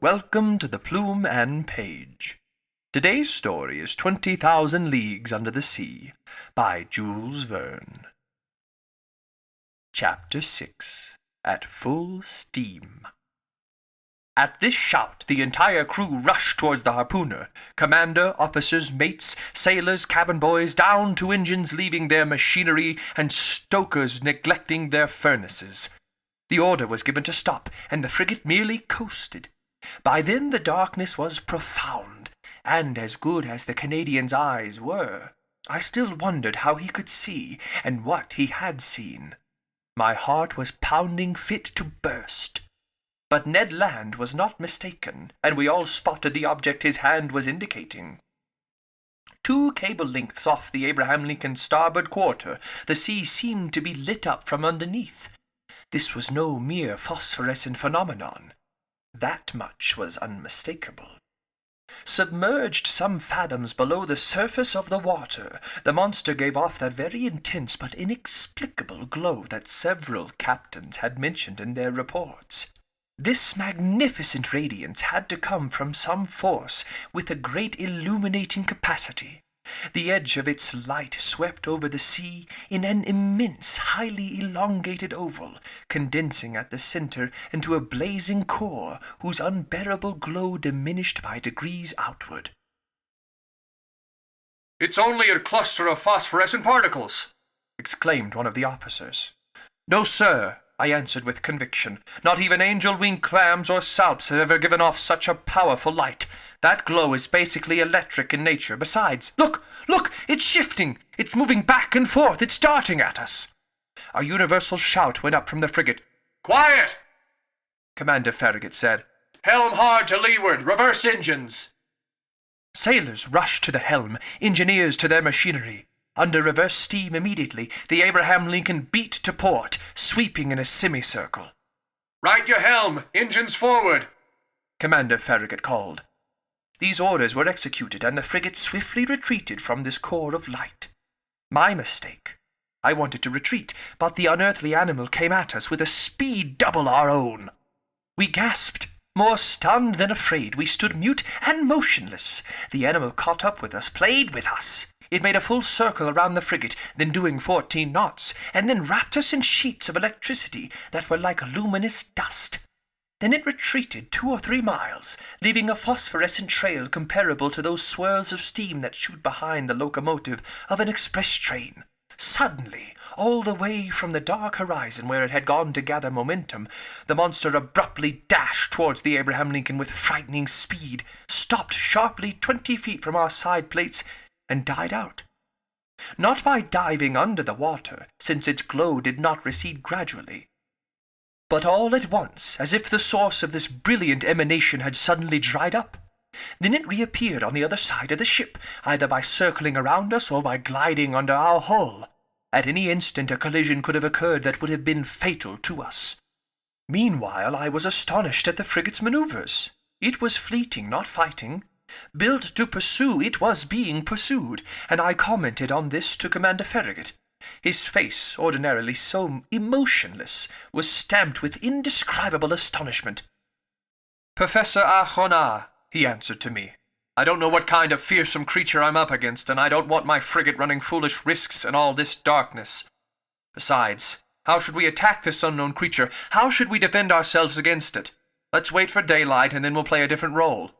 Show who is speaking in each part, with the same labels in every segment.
Speaker 1: welcome to the Plume and Page. Today's story is 20,000 Leagues Under the Sea by Jules Verne. Chapter 6. At Full Steam. At this shout, the entire crew rushed towards the harpooner. Commander, officers, mates, sailors, cabin boys, down to engines leaving their machinery, and stokers neglecting their furnaces. The order was given to stop, and the frigate merely coasted. By then the darkness was profound, and as good as the Canadian's eyes were, I still wondered how he could see, and what he had seen. My heart was pounding fit to burst. But Ned Land was not mistaken, and we all spotted the object his hand was indicating. 2 cable lengths off the Abraham Lincoln's starboard quarter, the sea seemed to be lit up from underneath. This was no mere phosphorescent phenomenon. That much was unmistakable. Submerged some fathoms below the surface of the water, the monster gave off that very intense but inexplicable glow that several captains had mentioned in their reports. This magnificent radiance had to come from some force with a great illuminating capacity. The edge of its light swept over the sea in an immense, highly elongated oval, condensing at the center into a blazing core whose unbearable glow diminished by degrees outward.
Speaker 2: "It's only a cluster of phosphorescent particles,"
Speaker 1: exclaimed one of the officers. "No, sir," I answered with conviction. "Not even angel-wing clams or salps have ever given off such a powerful light. That glow is basically electric in nature. Besides, look! It's shifting! It's moving back and forth! It's darting at us!" A universal shout went up from the frigate.
Speaker 2: "Quiet!"
Speaker 1: Commander Farragut said.
Speaker 2: "Helm hard to leeward! Reverse engines!"
Speaker 1: Sailors rushed to the helm, engineers to their machinery. Under reverse steam immediately, the Abraham Lincoln beat to port, sweeping in a semicircle.
Speaker 2: "Right your helm! Engines forward!"
Speaker 1: Commander Farragut called. These orders were executed, and the frigate swiftly retreated from this core of light. My mistake. I wanted to retreat, but the unearthly animal came at us with a speed double our own. We gasped. More stunned than afraid, we stood mute and motionless. The animal caught up with us, played with us. It made a full circle around the frigate, then doing 14 knots, and then wrapped us in sheets of electricity that were like luminous dust. Then it retreated 2 or 3 miles, leaving a phosphorescent trail comparable to those swirls of steam that shoot behind the locomotive of an express train. Suddenly, all the way from the dark horizon where it had gone to gather momentum, the monster abruptly dashed towards the Abraham Lincoln with frightening speed, stopped sharply 20 feet from our side plates, and died out. Not by diving under the water, since its glow did not recede gradually, but all at once, as if the source of this brilliant emanation had suddenly dried up. Then it reappeared on the other side of the ship, either by circling around us or by gliding under our hull. At any instant a collision could have occurred that would have been fatal to us. Meanwhile, I was astonished at the frigate's maneuvers. It was fleeting, not fighting. Built to pursue, it was being pursued, and I commented on this to Commander Farragut. His face, ordinarily so emotionless, was stamped with indescribable astonishment. "Professor Arjona," he answered to me. "I don't know what kind of fearsome creature I'm up against, and I don't want my frigate running foolish risks in all this darkness. Besides, how should we attack this unknown creature? How should we defend ourselves against it? Let's wait for daylight, and then we'll play a different role."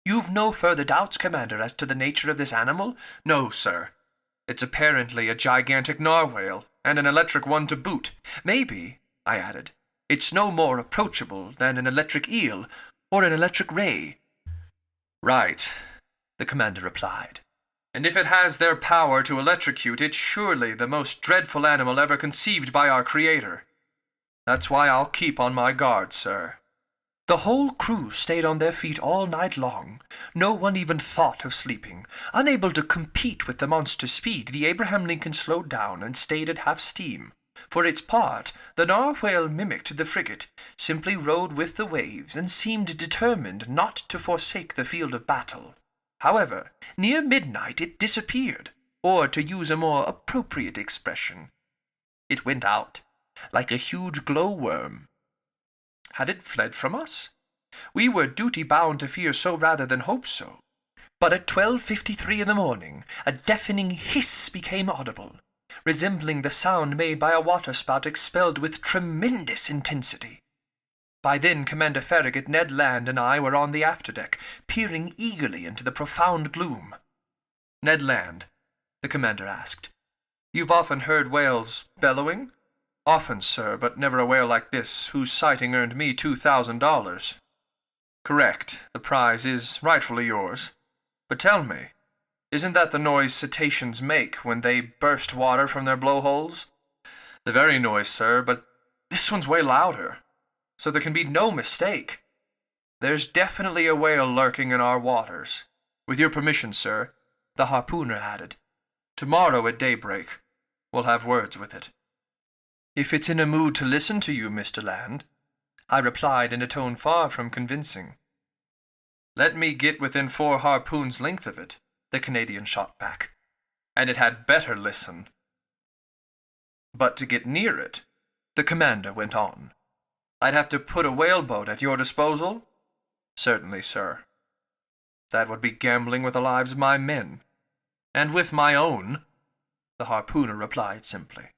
Speaker 1: "You've no further doubts, Commander, as to the nature of this animal?" "No, sir. It's apparently a gigantic narwhale, and an electric one to boot. Maybe," I added, "it's no more approachable than an electric eel or an electric ray." "Right," the commander replied. "And if it has their power to electrocute, it's surely the most dreadful animal ever conceived by our Creator. That's why I'll keep on my guard, sir." The whole crew stayed on their feet all night long. No one even thought of sleeping. Unable to compete with the monster's speed, the Abraham Lincoln slowed down and stayed at half steam. For its part, the narwhale mimicked the frigate, simply rode with the waves, and seemed determined not to forsake the field of battle. However, near midnight it disappeared, or to use a more appropriate expression, it went out, like a huge glowworm. Had it fled from us? We were duty-bound to fear so rather than hope so. But at 12:53 in the morning, a deafening hiss became audible, resembling the sound made by a waterspout expelled with tremendous intensity. By then Commander Farragut, Ned Land, and I were on the afterdeck, peering eagerly into the profound gloom. "Ned Land," the commander asked, "you've often heard whales bellowing?" "Often, sir, but never a whale like this, whose sighting earned me $2,000. "Correct. The prize is rightfully yours. But tell me, isn't that the noise cetaceans make when they burst water from their blowholes?" "The very noise, sir, but this one's way louder, so there can be no mistake. There's definitely a whale lurking in our waters. With your permission, sir," the harpooner added, "tomorrow at daybreak we'll have words with it." "If it's in a mood to listen to you, Mr. Land," I replied in a tone far from convincing. "Let me get within 4 harpoons' length of it," the Canadian shot back, "and it had better listen." "But to get near it," the commander went on, "I'd have to put a whaleboat at your disposal?" "Certainly, sir." "That would be gambling with the lives of my men." "And with my own," the harpooner replied simply.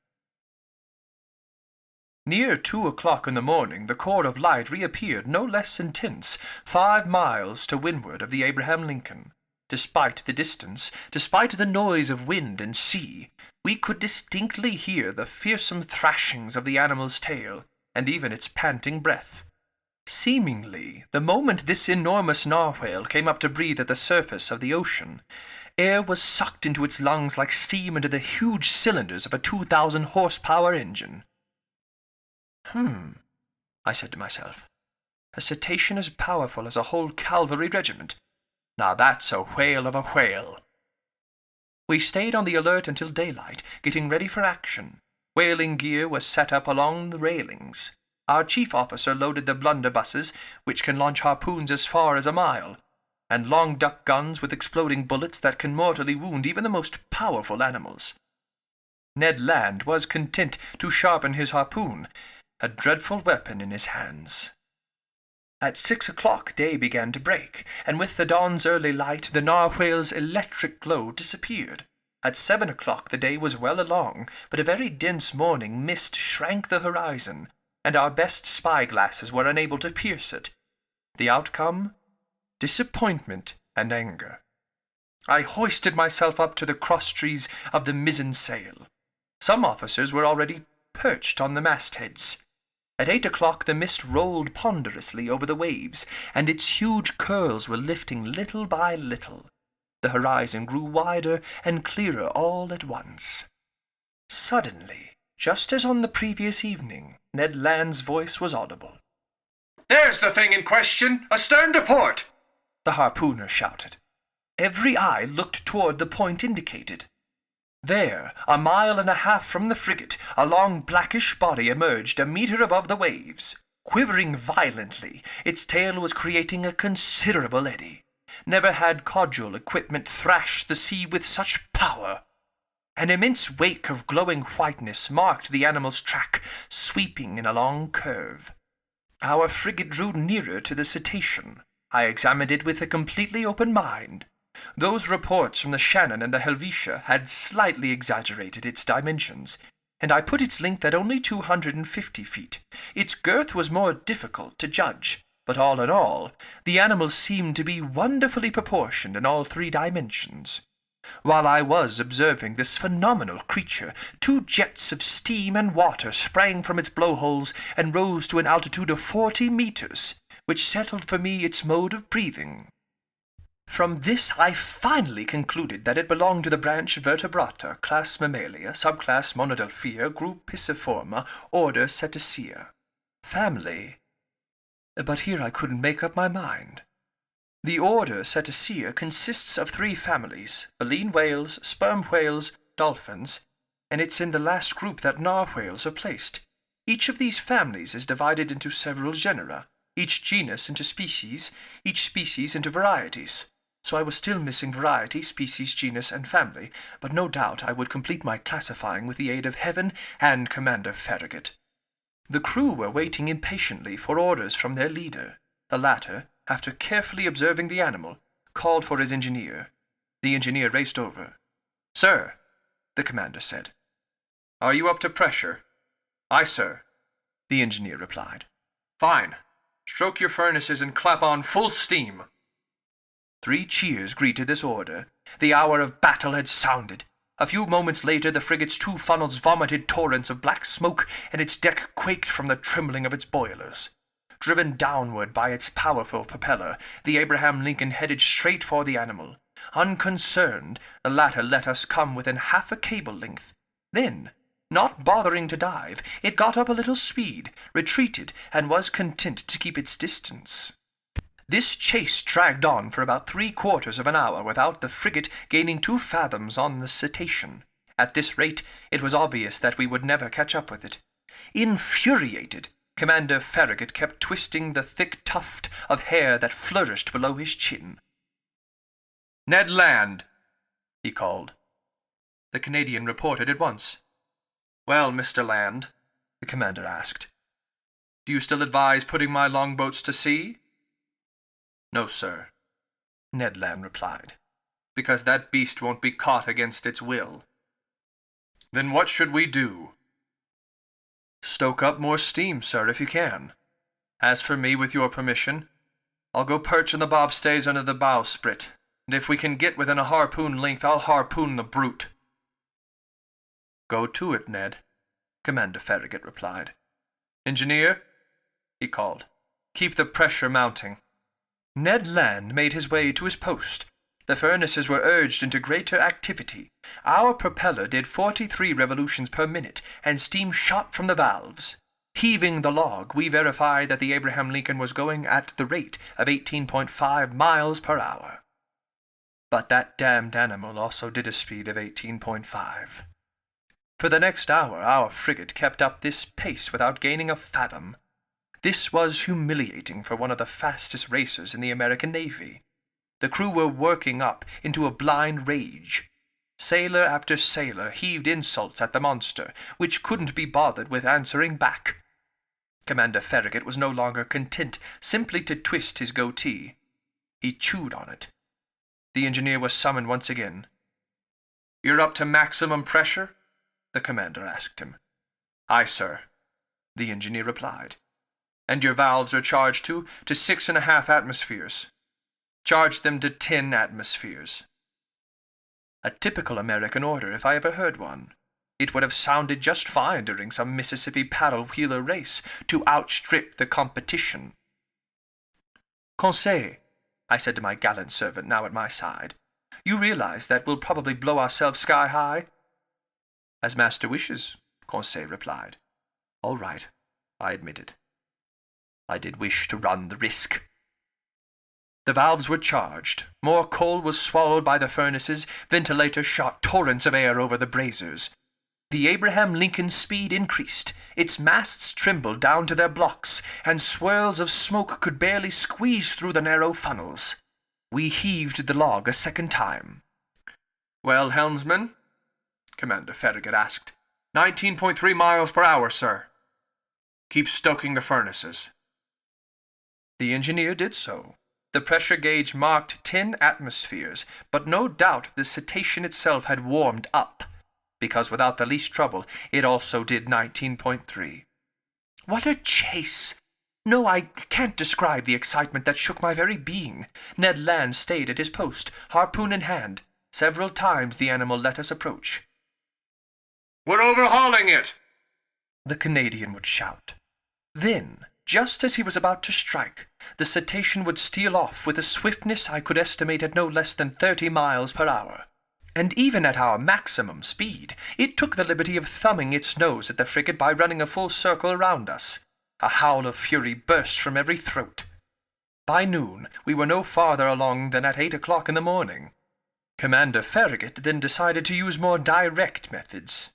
Speaker 1: Near 2 o'clock in the morning, the core of light reappeared no less intense, 5 miles to windward of the Abraham Lincoln. Despite the distance, despite the noise of wind and sea, we could distinctly hear the fearsome thrashings of the animal's tail, and even its panting breath. Seemingly, the moment this enormous narwhale came up to breathe at the surface of the ocean, air was sucked into its lungs like steam into the huge cylinders of a 2,000-horsepower engine. I said to myself. A cetacean as powerful as a whole cavalry regiment. Now that's a whale of a whale. We stayed on the alert until daylight, getting ready for action. Whaling gear was set up along the railings. Our chief officer loaded the blunderbusses, which can launch harpoons as far as a mile, and long duck guns with exploding bullets that can mortally wound even the most powerful animals. Ned Land was content to sharpen his harpoon, a dreadful weapon in his hands. At 6 o'clock day began to break, and with the dawn's early light the narwhale's electric glow disappeared. At 7 o'clock the day was well along, but a very dense morning mist shrank the horizon, and our best spy-glasses were unable to pierce it. The outcome? Disappointment and anger. I hoisted myself up to the crosstrees of the mizzen sail. Some officers were already perched on the mastheads. At 8 o'clock the mist rolled ponderously over the waves, and its huge curls were lifting little by little. The horizon grew wider and clearer all at once. Suddenly, just as on the previous evening, Ned Land's voice was audible.
Speaker 2: "There's the thing in question, astern to port!"
Speaker 1: the harpooner shouted. Every eye looked toward the point indicated. There, 1.5 miles from the frigate, a long blackish body emerged 1 meter above the waves. Quivering violently, its tail was creating a considerable eddy. Never had caudal equipment thrashed the sea with such power. An immense wake of glowing whiteness marked the animal's track, sweeping in a long curve. Our frigate drew nearer to the cetacean. I examined it with a completely open mind. Those reports from the Shannon and the Helvetia had slightly exaggerated its dimensions, and I put its length at only 250 feet. Its girth was more difficult to judge, but all in all, the animal seemed to be wonderfully proportioned in all 3 dimensions. While I was observing this phenomenal creature, 2 jets of steam and water sprang from its blowholes and rose to an altitude of 40 meters, which settled for me its mode of breathing. From this I finally concluded that it belonged to the branch Vertebrata, class Mammalia, subclass Monodelphia, group Pisciforma, order Cetacea. Family. But here I couldn't make up my mind. The order Cetacea consists of 3 families, baleen whales, sperm whales, dolphins, and it's in the last group that narwhales are placed. Each of these families is divided into several genera, each genus into species, each species into varieties. So I was still missing variety, species, genus, and family, but no doubt I would complete my classifying with the aid of Heaven and Commander Farragut. The crew were waiting impatiently for orders from their leader. The latter, after carefully observing the animal, called for his engineer. The engineer raced over. "Sir," the commander said. "Are you up to pressure?" "Aye, sir," the engineer replied. "Fine. Stroke your furnaces and clap on full steam." 3 cheers greeted this order. The hour of battle had sounded. A few moments later, the frigate's 2 funnels vomited torrents of black smoke, and its deck quaked from the trembling of its boilers. Driven downward by its powerful propeller, the Abraham Lincoln headed straight for the animal. Unconcerned, the latter let us come within half a cable length. Then, not bothering to dive, it got up a little speed, retreated, and was content to keep its distance. This chase dragged on for about 3/4 of an hour without the frigate gaining 2 fathoms on the cetacean. At this rate, it was obvious that we would never catch up with it. Infuriated, Commander Farragut kept twisting the thick tuft of hair that flourished below his chin. "Ned Land," he called. The Canadian reported at once. "Well, Mr. Land," the commander asked, "do you still advise putting my longboats to sea?" "No, sir," Ned Land replied, "because that beast won't be caught against its will." "Then what should we do?" "Stoke up more steam, sir, if you can. As for me, with your permission, I'll go perch in the bobstays under the bowsprit, and if we can get within a harpoon length, I'll harpoon the brute." "Go to it, Ned," Commander Farragut replied. "Engineer," he called, "keep the pressure mounting." Ned Land made his way to his post. The furnaces were urged into greater activity. Our propeller did 43 revolutions per minute, and steam shot from the valves. Heaving the log, we verified that the Abraham Lincoln was going at the rate of 18.5 miles per hour. But that damned animal also did a speed of 18.5. For the next hour, our frigate kept up this pace without gaining a fathom. This was humiliating for one of the fastest racers in the American Navy. The crew were working up into a blind rage. Sailor after sailor heaved insults at the monster, which couldn't be bothered with answering back. Commander Farragut was no longer content simply to twist his goatee. He chewed on it. The engineer was summoned once again. "You're up to maximum pressure?" the commander asked him. "Aye, sir," the engineer replied. "And your valves are charged to 6.5 atmospheres. Charge them to 10 atmospheres." A typical American order, if I ever heard one. It would have sounded just fine during some Mississippi paddle-wheeler race to outstrip the competition. "Conseil," I said to my gallant servant now at my side, "you realize that we'll probably blow ourselves sky-high?" "As master wishes," Conseil replied. "All right," I admitted. I did wish to run the risk. The valves were charged. More coal was swallowed by the furnaces. Ventilators shot torrents of air over the braziers. The Abraham Lincoln's speed increased. Its masts trembled down to their blocks, and swirls of smoke could barely squeeze through the narrow funnels. We heaved the log a second time. "Well, helmsman?" Commander Farragut asked. 19.3 miles per hour, sir." "Keep stoking the furnaces." The engineer did so. The pressure gauge marked 10 atmospheres, but no doubt the cetacean itself had warmed up, because without the least trouble it also did 19.3. What a chase! No, I can't describe the excitement that shook my very being. Ned Land stayed at his post, harpoon in hand. Several times the animal let us approach.
Speaker 2: "We're overhauling it!"
Speaker 1: the Canadian would shout. Then, just as he was about to strike, the cetacean would steal off with a swiftness I could estimate at no less than 30 miles per hour. And even at our maximum speed, it took the liberty of thumbing its nose at the frigate by running a full circle around us. A howl of fury burst from every throat. By noon, we were no farther along than at 8 o'clock in the morning. Commander Farragut then decided to use more direct methods.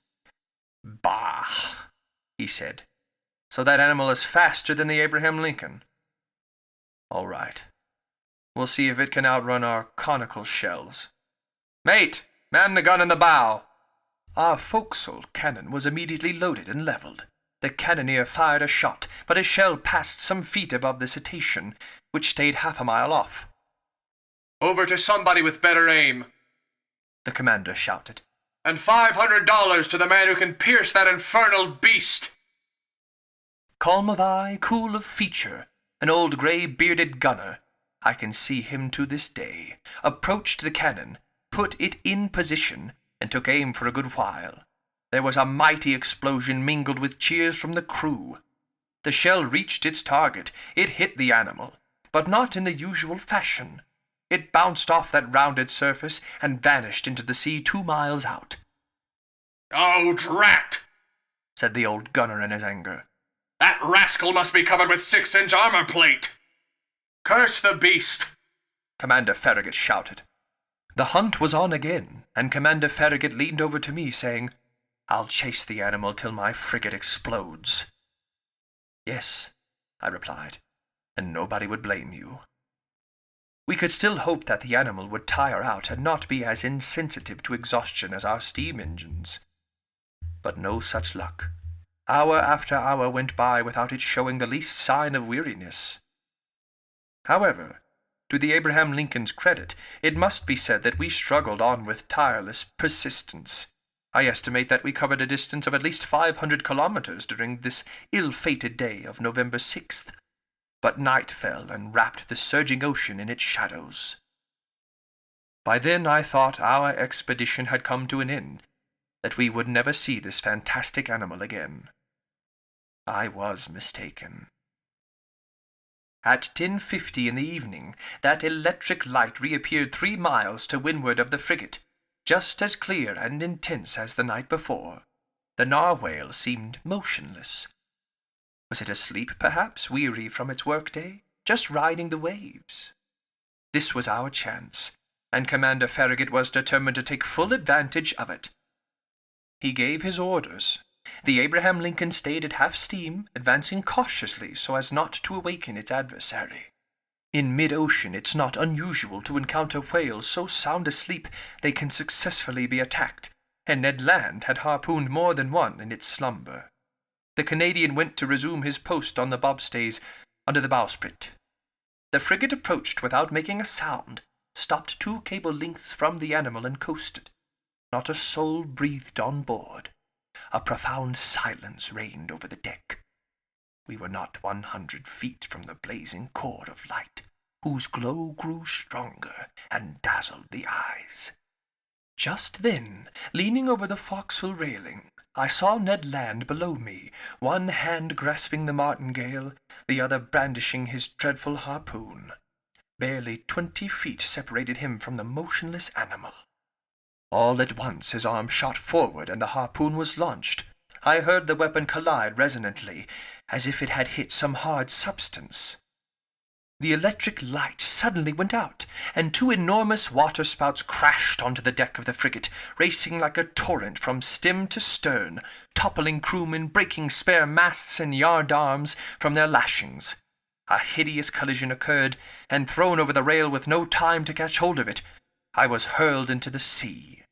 Speaker 1: "Bah," he said. "So that animal is faster than the Abraham Lincoln? All right. We'll see if it can outrun our conical shells. Mate, man the gun in the bow." Our forecastle cannon was immediately loaded and leveled. The cannoneer fired a shot, but his shell passed some feet above the cetacean, which stayed half a mile off.
Speaker 2: "Over to somebody with better aim,"
Speaker 1: the commander shouted.
Speaker 2: "And $500 to the man who can pierce that infernal beast."
Speaker 1: Calm of eye, cool of feature, an old grey-bearded gunner, I can see him to this day, approached the cannon, put it in position, and took aim for a good while. There was a mighty explosion mingled with cheers from the crew. The shell reached its target. It hit the animal, but not in the usual fashion. It bounced off that rounded surface and vanished into the sea 2 miles out.
Speaker 2: "Oh, drat!"
Speaker 1: said the old gunner in his anger.
Speaker 2: "That rascal must be covered with 6-inch armor plate. Curse the beast!"
Speaker 1: Commander Farragut shouted. The hunt was on again, and Commander Farragut leaned over to me, saying, "I'll chase the animal till my frigate explodes." "Yes," I replied, "and nobody would blame you." We could still hope that the animal would tire out and not be as insensitive to exhaustion as our steam engines. But no such luck. Hour after hour went by without it showing the least sign of weariness. However, to the Abraham Lincoln's credit, it must be said that we struggled on with tireless persistence. I estimate that we covered a distance of at least 500 kilometers during this ill-fated day of November 6th. But night fell and wrapped the surging ocean in its shadows. By then I thought our expedition had come to an end, that we would never see this fantastic animal again. I was mistaken. At 10:50 in the evening, that electric light reappeared 3 miles to windward of the frigate, just as clear and intense as the night before. The narwhale seemed motionless. Was it asleep, perhaps, weary from its workday, just riding the waves? This was our chance, and Commander Farragut was determined to take full advantage of it. He gave his orders. The Abraham Lincoln stayed at half steam, advancing cautiously so as not to awaken its adversary. In mid-ocean it's not unusual to encounter whales so sound asleep they can successfully be attacked, and Ned Land had harpooned more than one in its slumber. The Canadian went to resume his post on the bobstays under the bowsprit. The frigate approached without making a sound, stopped 2 cable lengths from the animal and coasted. Not a soul breathed on board. A profound silence reigned over the deck. We were not 100 feet from the blazing core of light, whose glow grew stronger and dazzled the eyes. Just then, leaning over the forecastle railing, I saw Ned Land below me, one hand grasping the martingale, the other brandishing his dreadful harpoon. Barely 20 feet separated him from the motionless animal. All at once his arm shot forward and the harpoon was launched. I heard the weapon collide resonantly, as if it had hit some hard substance. The electric light suddenly went out, and 2 enormous waterspouts crashed onto the deck of the frigate, racing like a torrent from stem to stern, toppling crewmen, breaking spare masts and yardarms from their lashings. A hideous collision occurred, and thrown over the rail with no time to catch hold of it, I was hurled into the sea.